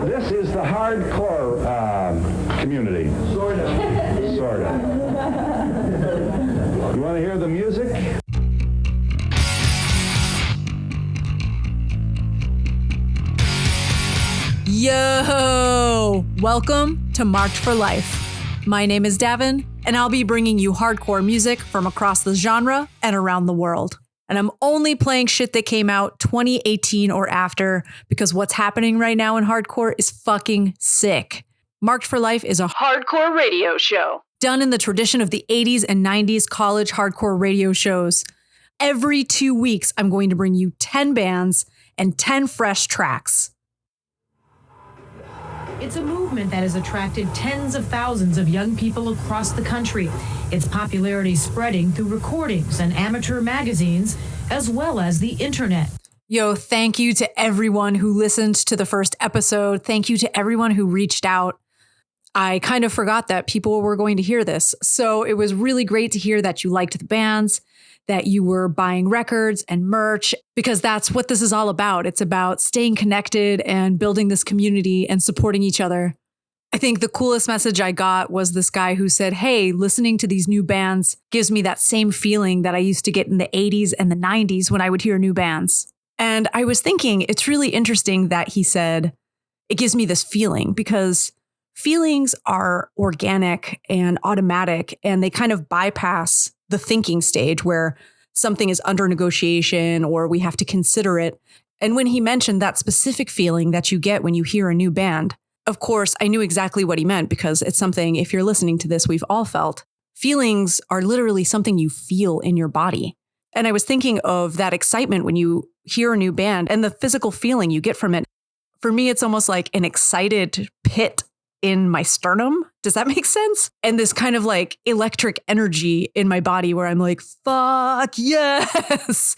This is the hardcore community. Sorta. You want to hear the music? Yo! Welcome to Marked for Life. My name is Davin, and I'll be bringing you hardcore music from across the genre and around the world. And I'm only playing shit that came out 2018 or after because what's happening right now in hardcore is fucking sick. Marked for Life is a hardcore radio show done in the tradition of the 80s and 90s college hardcore radio shows. Every 2 weeks, I'm going to bring you 10 bands and 10 fresh tracks. It's a movement that has attracted tens of thousands of young people across the country. Its popularity spreading through recordings and amateur magazines, as well as the internet. Yo, thank you to everyone who listened to the first episode. Thank you to everyone who reached out. I kind of forgot that people were going to hear this. So it was really great to hear that you liked the bands, that you were buying records and merch, because that's what this is all about. It's about staying connected and building this community and supporting each other. I think the coolest message I got was this guy who said, hey, listening to these new bands gives me that same feeling that I used to get in the 80s and the 90s when I would hear new bands. And I was thinking it's really interesting that he said, it gives me this feeling, because feelings are organic and automatic, and they kind of bypass the thinking stage where something is under negotiation or we have to consider it. And when he mentioned that specific feeling that you get when you hear a new band, of course, I knew exactly what he meant, because it's something, if you're listening to this, we've all felt. Feelings are literally something you feel in your body. And I was thinking of that excitement when you hear a new band and the physical feeling you get from it. For me, it's almost like an excited pit in my sternum. Does that make sense? And this kind of like electric energy in my body where I'm like, fuck yes.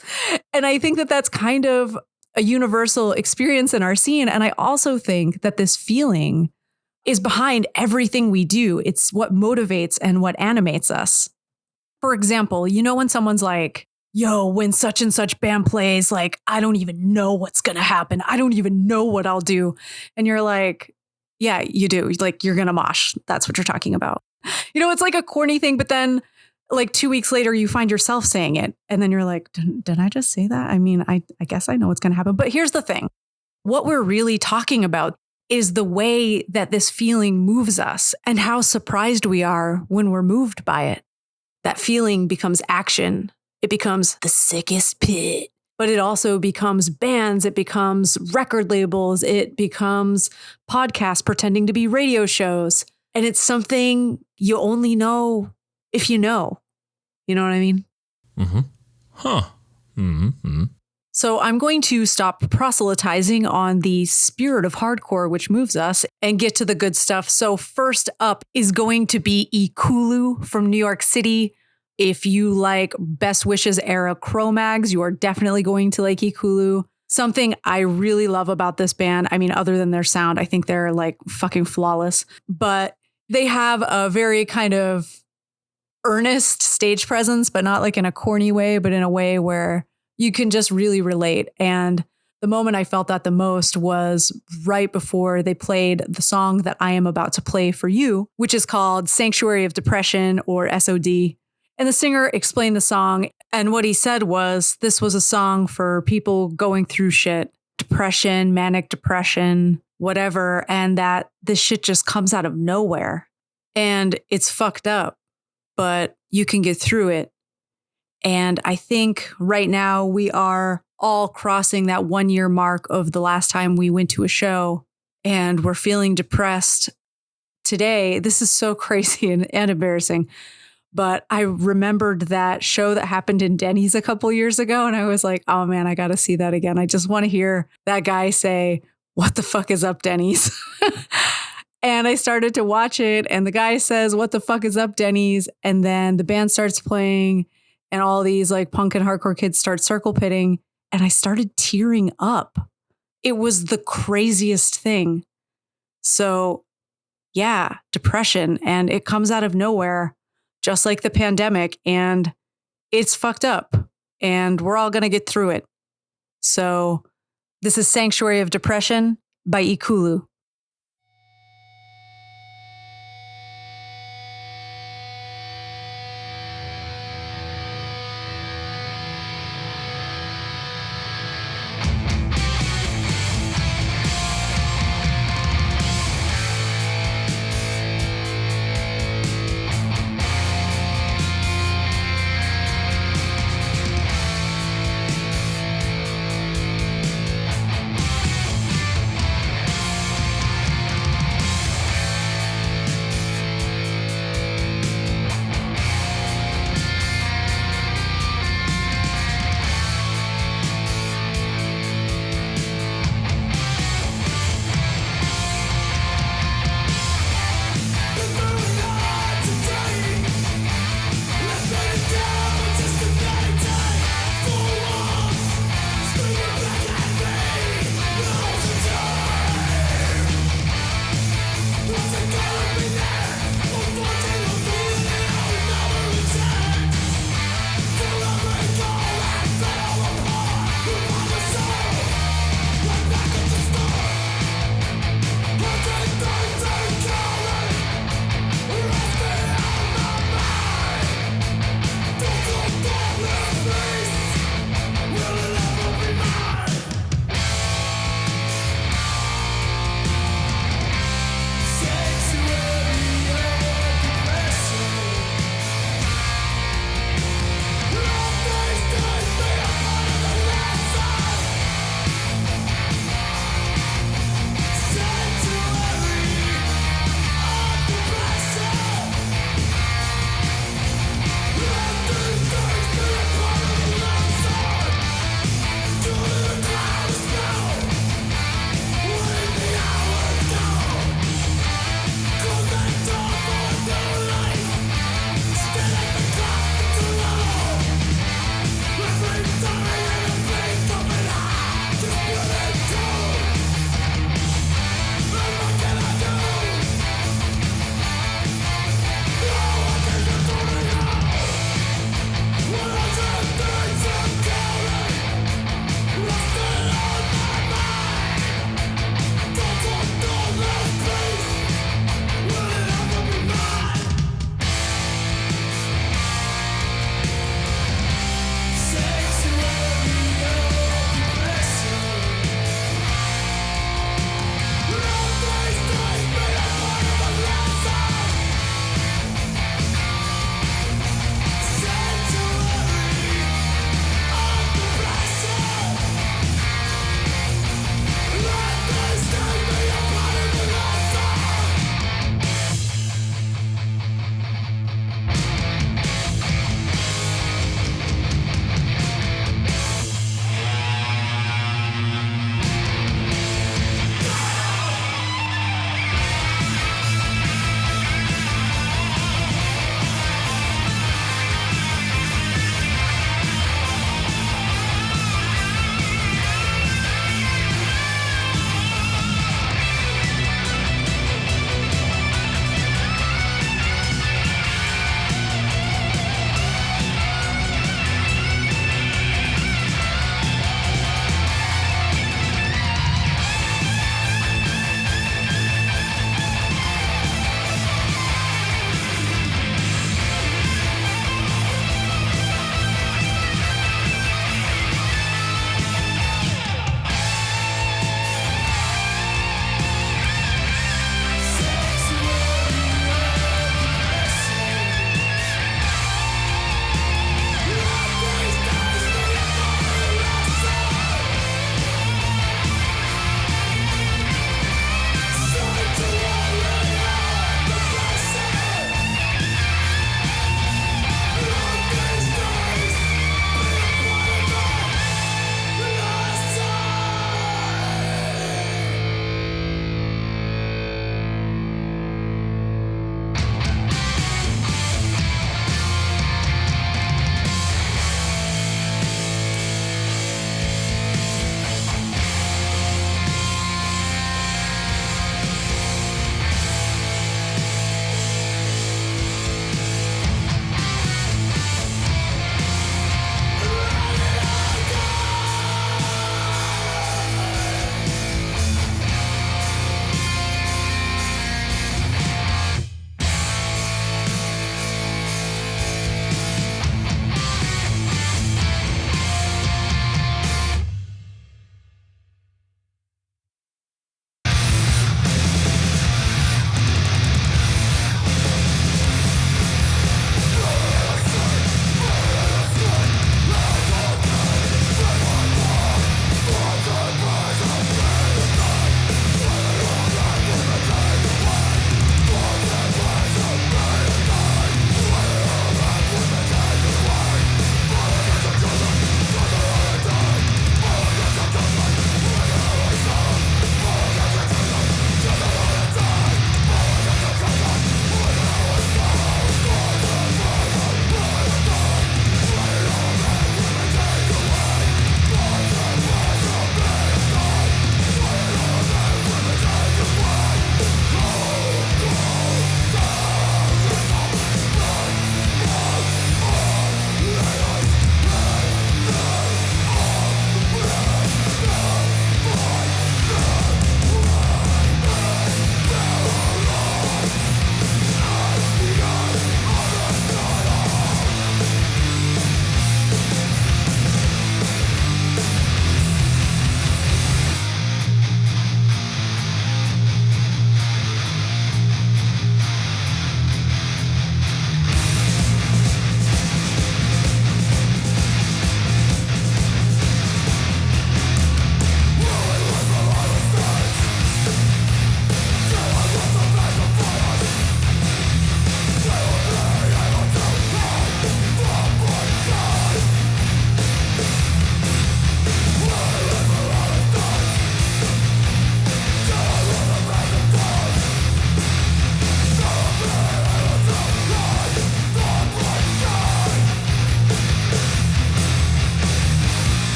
And I think that that's kind of a universal experience in our scene. And I also think that this feeling is behind everything we do. It's what motivates and what animates us. For example, you know, when someone's like, yo, when such and such band plays, like, I don't even know what's going to happen. I don't even know what I'll do. And you're like, yeah, you do. Like, you're going to mosh. That's what you're talking about. You know, it's like a corny thing, but then like 2 weeks later, you find yourself saying it. And then you're like, did I just say that? I mean, I guess I know what's going to happen. But here's the thing. What we're really talking about is the way that this feeling moves us and how surprised we are when we're moved by it. That feeling becomes action. It becomes the sickest pit. But it also becomes bands, it becomes record labels, it becomes podcasts pretending to be radio shows. And it's something you only know if you know. You know what I mean? Mm-hmm. Huh. Mm-hmm. So I'm going to stop proselytizing on the spirit of hardcore, which moves us, and get to the good stuff. So first up is going to be Ekulu from New York City. If you like Best Wishes era Cro-Mags, you are definitely going to like Ekulu. Something I really love about this band, I mean, other than their sound, I think they're like fucking flawless, but they have a very kind of earnest stage presence, but not like in a corny way, but in a way where you can just really relate. And the moment I felt that the most was right before they played the song that I am about to play for you, which is called Sanctuary of Depression, or SOD. And the singer explained the song, and what he said was this was a song for people going through shit, depression, manic depression, whatever, and that this shit just comes out of nowhere. And it's fucked up, but you can get through it. And I think right now we are all crossing that 1 year mark of the last time we went to a show, and we're feeling depressed today. This is so crazy and embarrassing. But I remembered that show that happened in Denny's a couple years ago. And I was like, oh man, I got to see that again. I just want to hear that guy say, what the fuck is up, Denny's? And I started to watch it. And the guy says, what the fuck is up, Denny's? And then the band starts playing and all these like punk and hardcore kids start circle pitting. And I started tearing up. It was the craziest thing. So yeah, depression. And it comes out of nowhere, just like the pandemic, and it's fucked up, and we're all going to get through it. So this is Sanctuary of Depression by Ekulu.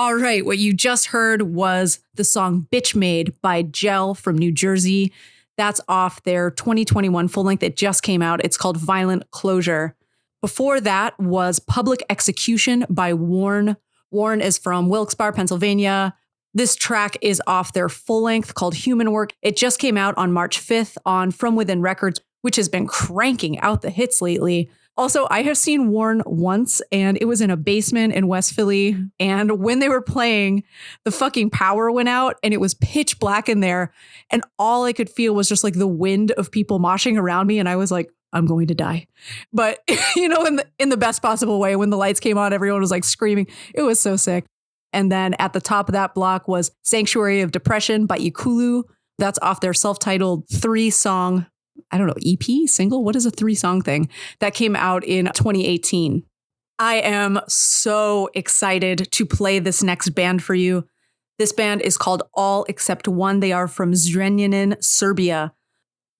All right, what you just heard was the song Bitchmade by Gel from New Jersey. That's off their 2021 full length. It just came out. It's called Violent Closure. Before that was Public Execution by Warren. Warren is from Wilkes-Barre, Pennsylvania. This track is off their full length called Human Work. It just came out on March 5th on From Within Records, which has been cranking out the hits lately. Also, I have seen Warren once, and it was in a basement in West Philly. And when they were playing, the fucking power went out and it was pitch black in there. And all I could feel was just like the wind of people moshing around me. And I was like, I'm going to die. But, in the best possible way, when the lights came on, everyone was like screaming. It was so sick. And then at the top of that block was Sanctuary of Depression by Ekulu. That's off their self-titled 3-song, I don't know, EP, single? What is a 3-song thing? That came out in 2018. I am so excited to play this next band for you. This band is called All Except One. They are from Zrenjanin, Serbia.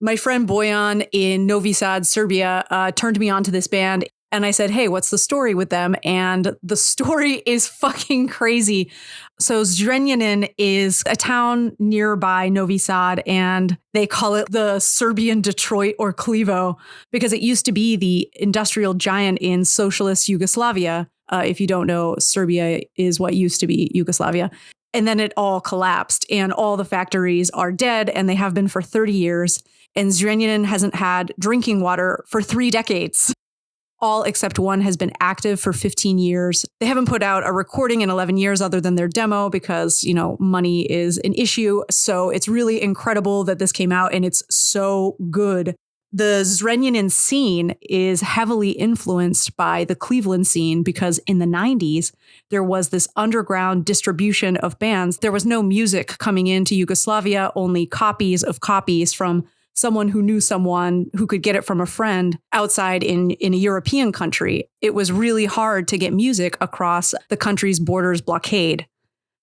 My friend Bojan in Novi Sad, Serbia, turned me on to this band. And I said, hey, what's the story with them? And the story is fucking crazy. So Zrenjanin is a town nearby Novi Sad, and they call it the Serbian Detroit or Clevo because it used to be the industrial giant in socialist Yugoslavia. If you don't know, Serbia is what used to be Yugoslavia. And then it all collapsed and all the factories are dead, and they have been for 30 years. And Zrenjanin hasn't had drinking water for 3 decades. All Except One has been active for 15 years. They haven't put out a recording in 11 years other than their demo because, money is an issue. So it's really incredible that this came out and it's so good. The Zrenjanin scene is heavily influenced by the Cleveland scene because in the 90s, there was this underground distribution of bands. There was no music coming into Yugoslavia, only copies of copies from someone who knew someone who could get it from a friend outside in a European country. It was really hard to get music across the country's borders blockade.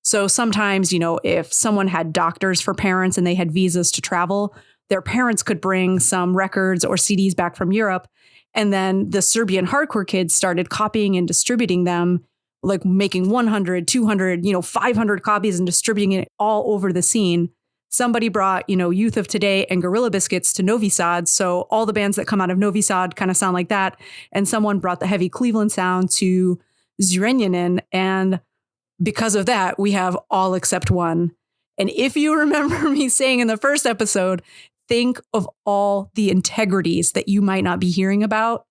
So sometimes, if someone had doctors for parents and they had visas to travel, their parents could bring some records or CDs back from Europe. And then the Serbian hardcore kids started copying and distributing them, like making 100, 200, 500 copies and distributing it all over the scene. Somebody brought, Youth of Today and Gorilla Biscuits to Novi Sad. So all the bands that come out of Novi Sad kind of sound like that. And someone brought the heavy Cleveland sound to Zrenjanin. And because of that, we have All Except One. And if you remember me saying in the first episode, think of all the integrities that you might not be hearing about.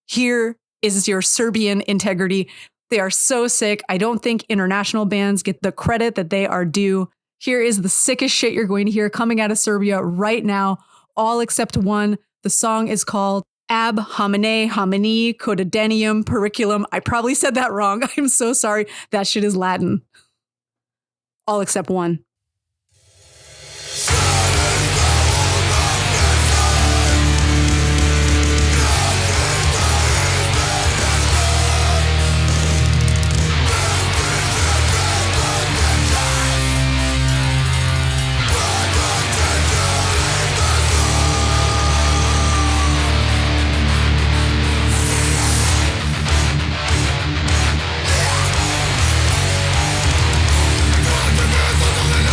Here is your Serbian integrity. They are so sick. I don't think international bands get the credit that they are due. Here is the sickest shit you're going to hear coming out of Serbia right now. All Except One. The song is called Ab Homine, Homini, Cotidianum, Periculum. I probably said that wrong. I'm so sorry. That shit is Latin. All Except One. Something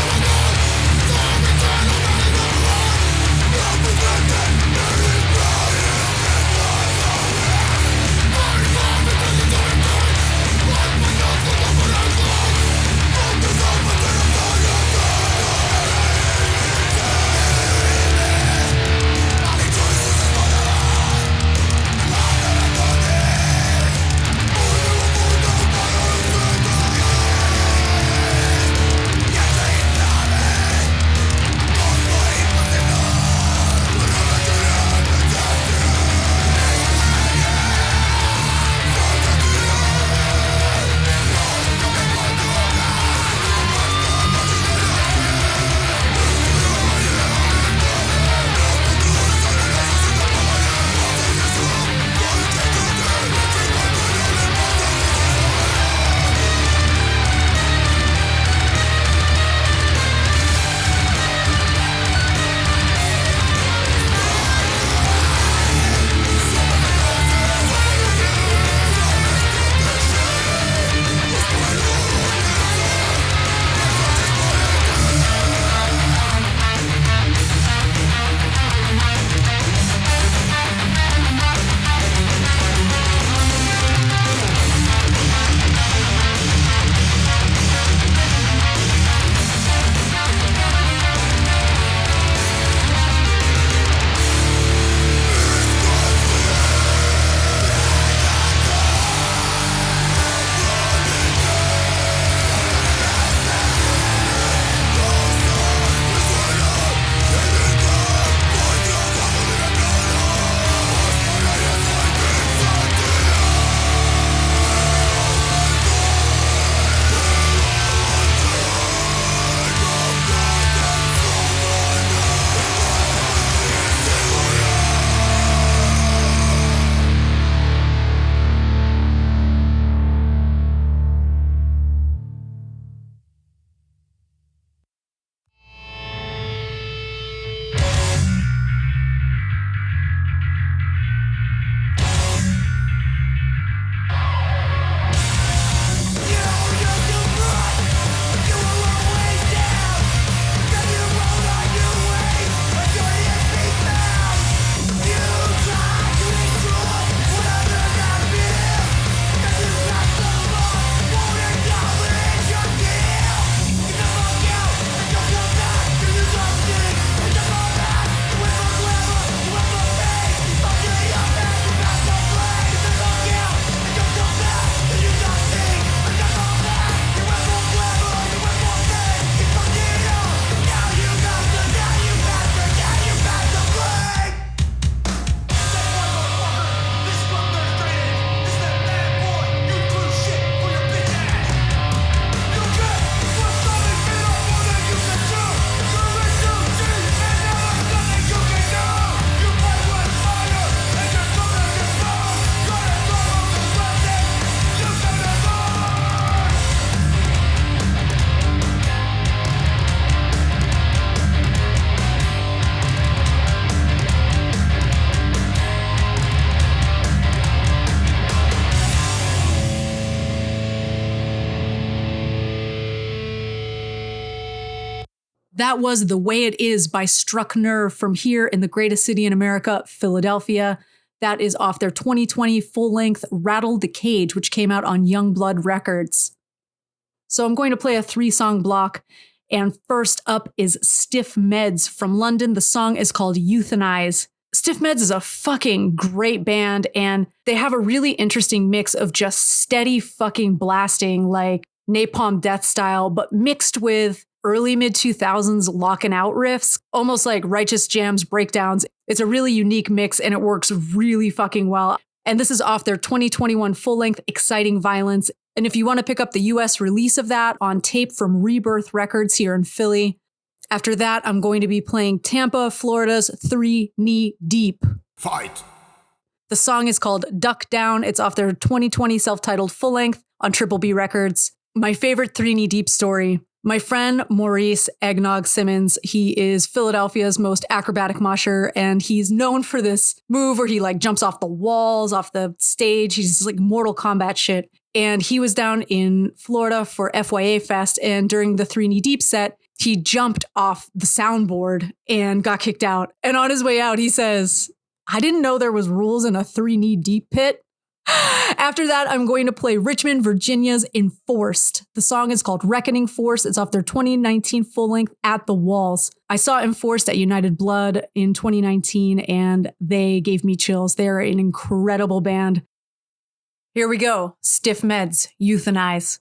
That was The Way It Is by Struck Nerve from here in the greatest city in America, Philadelphia. That is off their 2020 full-length Rattled the Cage, which came out on Youngblood Records. So I'm going to play a 3-song block. And first up is Stiff Meds from London. The song is called Euthanize. Stiff Meds is a fucking great band, and they have a really interesting mix of just steady fucking blasting, like Napalm Death style, but mixed with early mid-2000s locking out riffs, almost like Righteous Jams breakdowns. It's a really unique mix, and it works really fucking well. And this is off their 2021 full-length Exciting Violence. And if you want to pick up the US release of that on tape from Rebirth Records here in Philly. After that, I'm going to be playing Tampa, Florida's 3 Knee Deep. Fight! The song is called Duck Down. It's off their 2020 self-titled full-length on Triple B Records. My favorite 3 Knee Deep story. My friend Maurice Eggnog Simmons, he is Philadelphia's most acrobatic musher, and he's known for this move where he like jumps off the walls, off the stage. He's like Mortal Kombat shit. And he was down in Florida for FYA Fest, and during the 3 Knee Deep set, he jumped off the soundboard and got kicked out. And on his way out, he says, "I didn't know there was rules in a 3 Knee Deep pit." After that, I'm going to play Richmond, Virginia's Enforced. The song is called Reckoning Force. It's off their 2019 full-length At the Walls. I saw Enforced at United Blood in 2019, and they gave me chills. They're an incredible band. Here we go. Stiff Meds, Euthanize.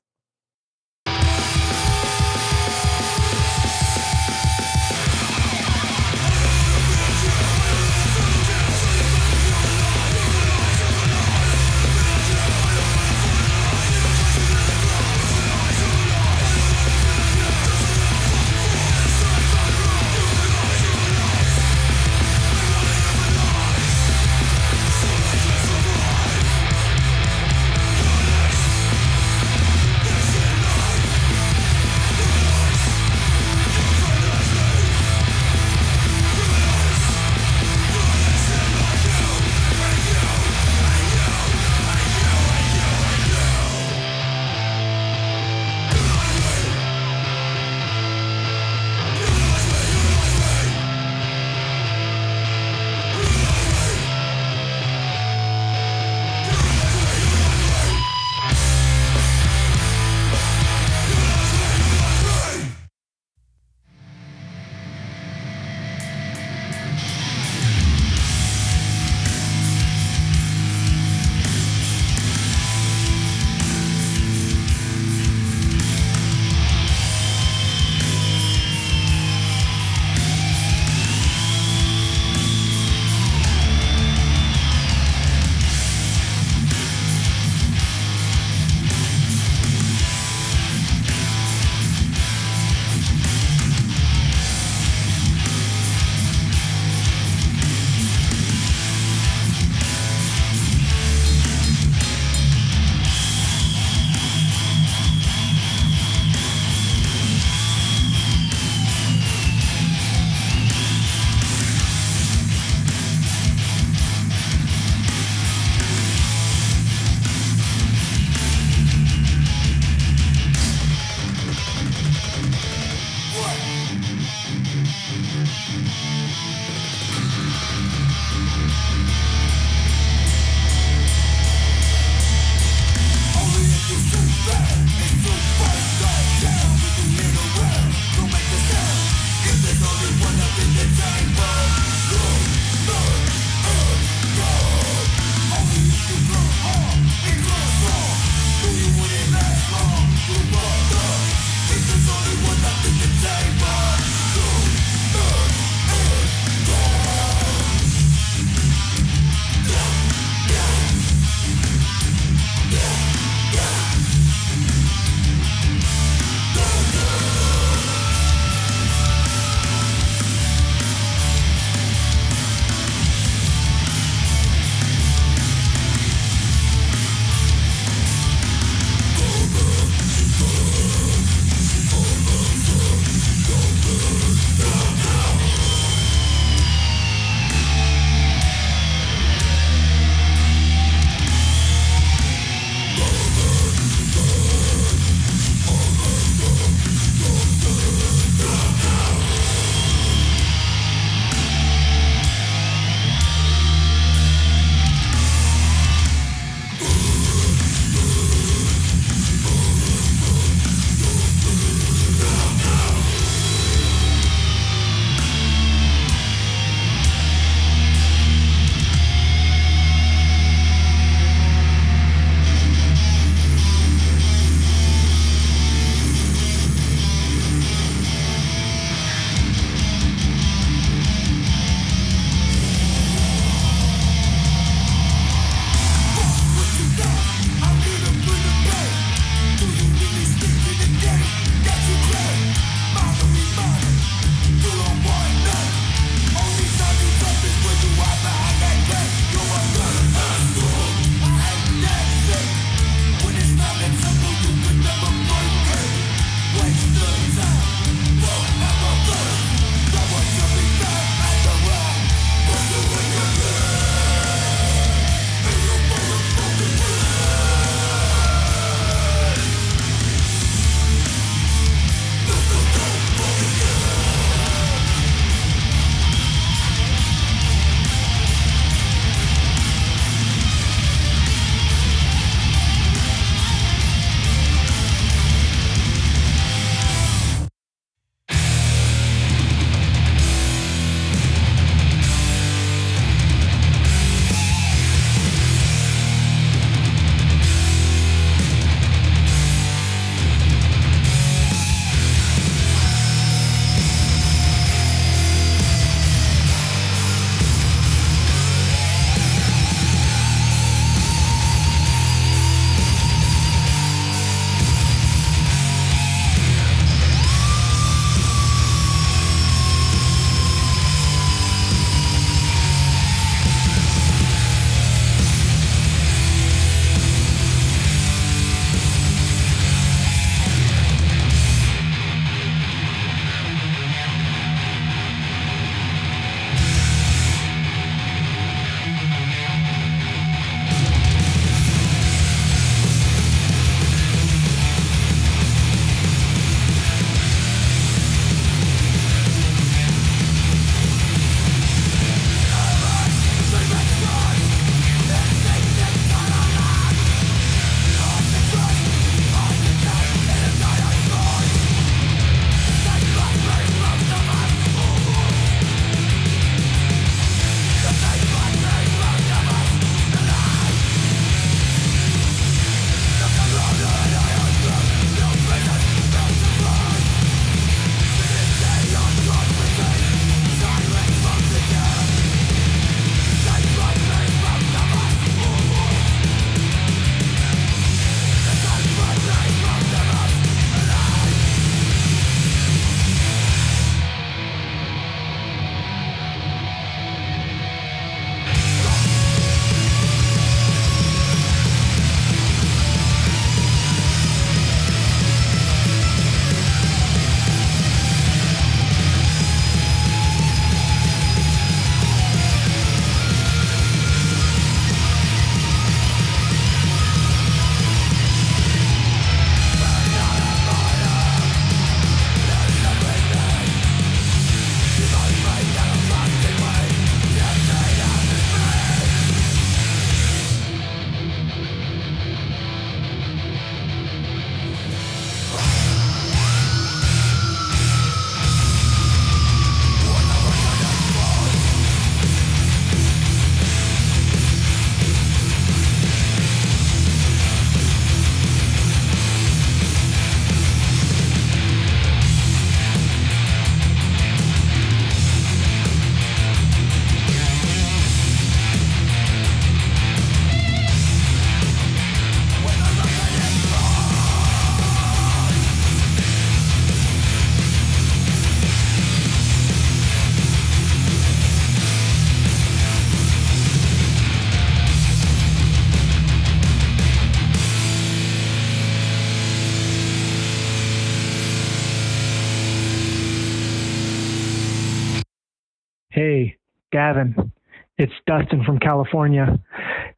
Hey, Gavin, it's Dustin from California.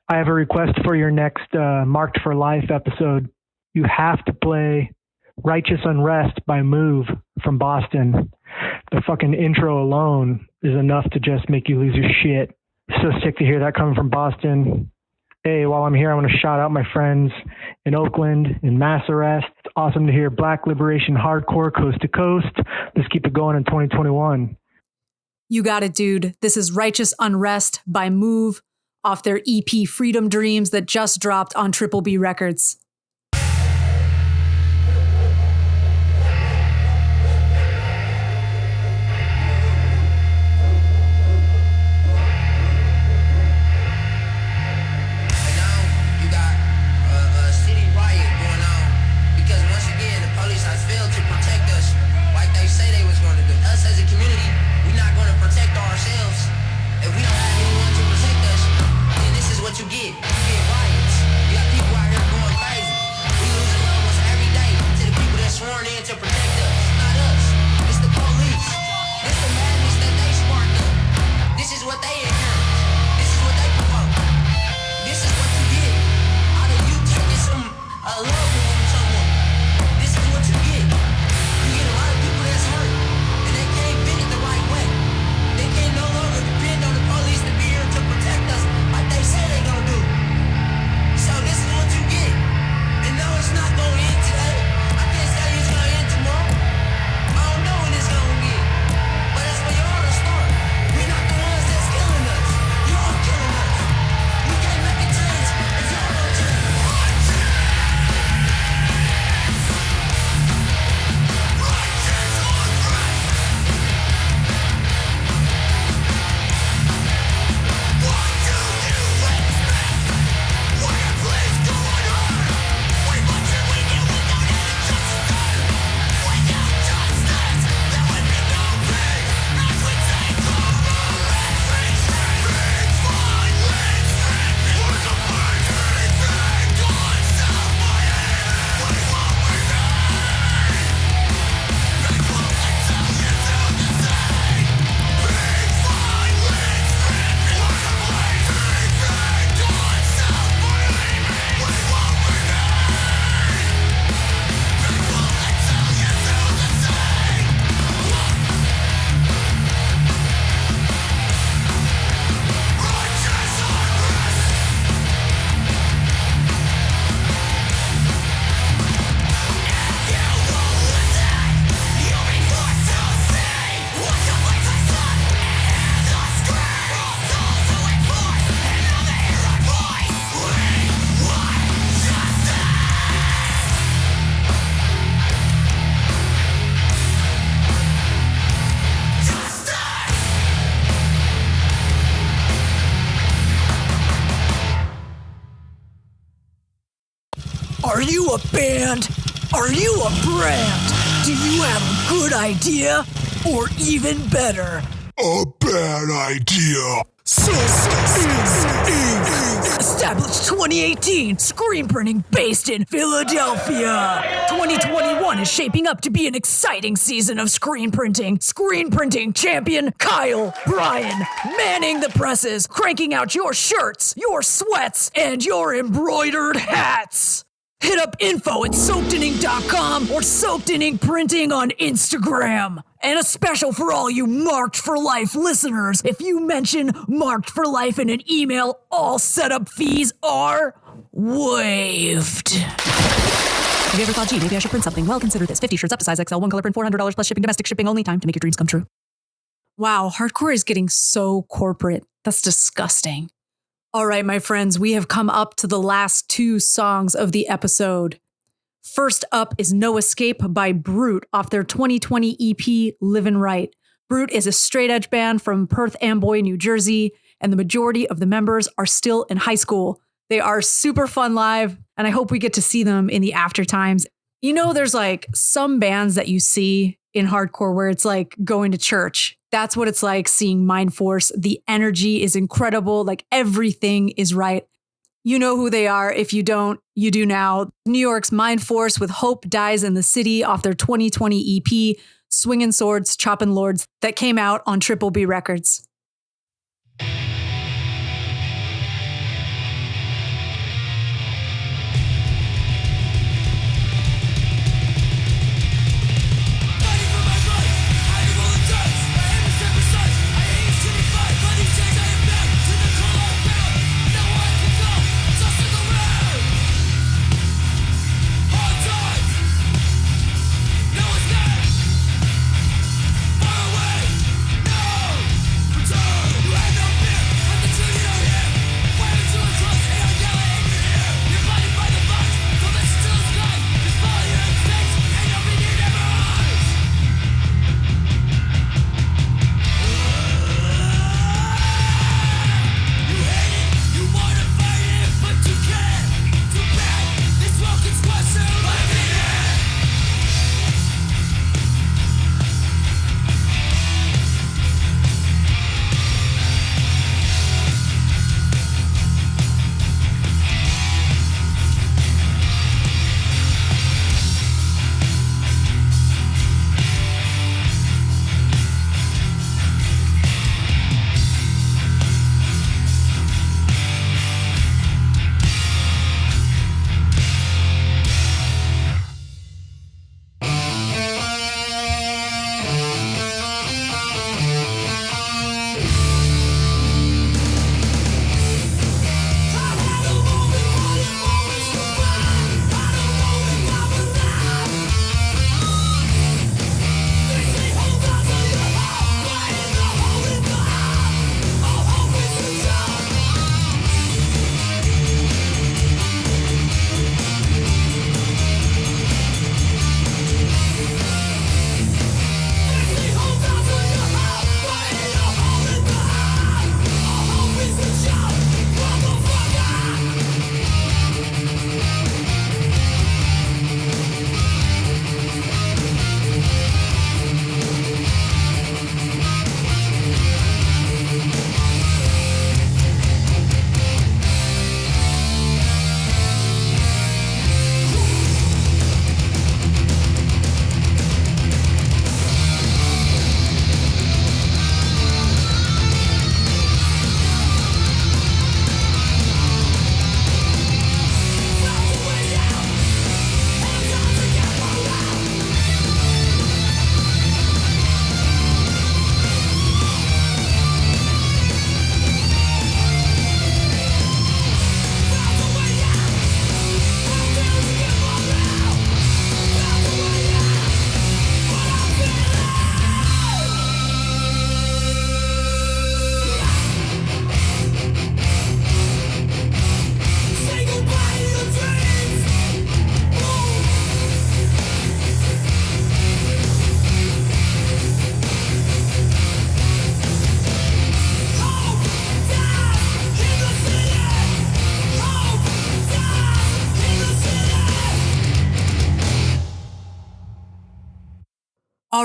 I have a request for your next Marked for Life episode. You have to play Righteous Unrest by Move from Boston. The fucking intro alone is enough to just make you lose your shit. So sick to hear that coming from Boston. Hey, while I'm here, I want to shout out my friends in Oakland, in Mass Arrest. It's awesome to hear Black Liberation Hardcore coast to coast. Let's keep it going in 2021. You got it, dude. This is Righteous Unrest by Move off their EP Freedom Dreams that just dropped on Triple B Records. Are you a band? Are you a brand? Do you have a good idea? Or even better, a bad idea. Established 2018, screen printing based in Philadelphia. 2021 is shaping up to be an exciting season of screen printing. Screen printing champion Kyle Bryan manning the presses, cranking out your shirts, your sweats, and your embroidered hats. Hit up info@soakedinink.com or Soaked in Ink Printing on Instagram. And a special for all you Marked for Life listeners. If you mention Marked for Life in an email, all setup fees are waived. Have you ever thought, gee, maybe I should print something? Well, consider this. 50 shirts up to size XL, one color print, $400 plus shipping, domestic shipping only. Time to make your dreams come true. Wow, hardcore is getting so corporate. That's disgusting. All right, my friends, we have come up to the last two songs of the episode. First up is No Escape by Brute off their 2020 EP, Livin' Right. Brute is a straight edge band from Perth Amboy, New Jersey, and the majority of the members are still in high school. They are super fun live, and I hope we get to see them in the after times. You know, there's like some bands that you see in hardcore where it's like going to church. That's what it's like seeing Mindforce. The energy is incredible. Like everything is right. You know who they are. If you don't, you do now. New York's Mindforce with Hope Dies in the City off their 2020 EP, Swingin' Swords, Choppin' Lords, that came out on Triple B Records.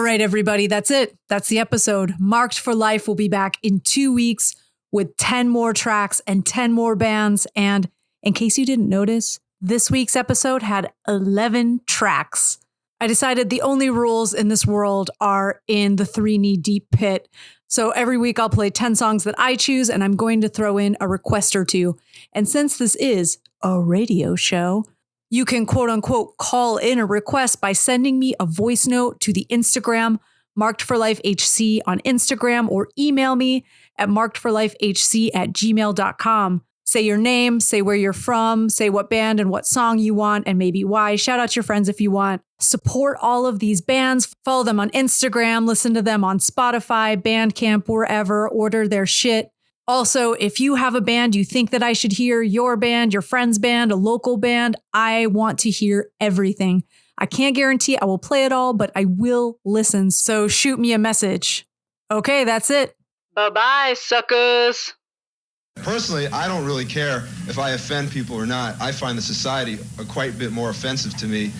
right, everybody, that's it. That's the episode. Marked for Life will be back in 2 weeks with 10 more tracks and 10 more bands. And in case you didn't notice, this week's episode had 11 tracks. I decided the only rules in this world are in the 3-knee-deep pit. So every week I'll play 10 songs that I choose, and I'm going to throw in a request or two. And since this is a radio show, you can quote unquote call in a request by sending me a voice note to the Instagram, markedforlifehc on Instagram, or email me at markedforlifehc@gmail.com. Say your name, say where you're from, say what band and what song you want, and maybe why. Shout out your friends if you want. Support all of these bands. Follow them on Instagram, listen to them on Spotify, Bandcamp, wherever. Order their shit. Also, if you have a band you think that I should hear, your band, your friend's band, a local band, I want to hear everything. I can't guarantee I will play it all, but I will listen. So shoot me a message. Okay, that's it. Bye-bye, suckers. Personally, I don't really care if I offend people or not. I find the society quite a bit more offensive to me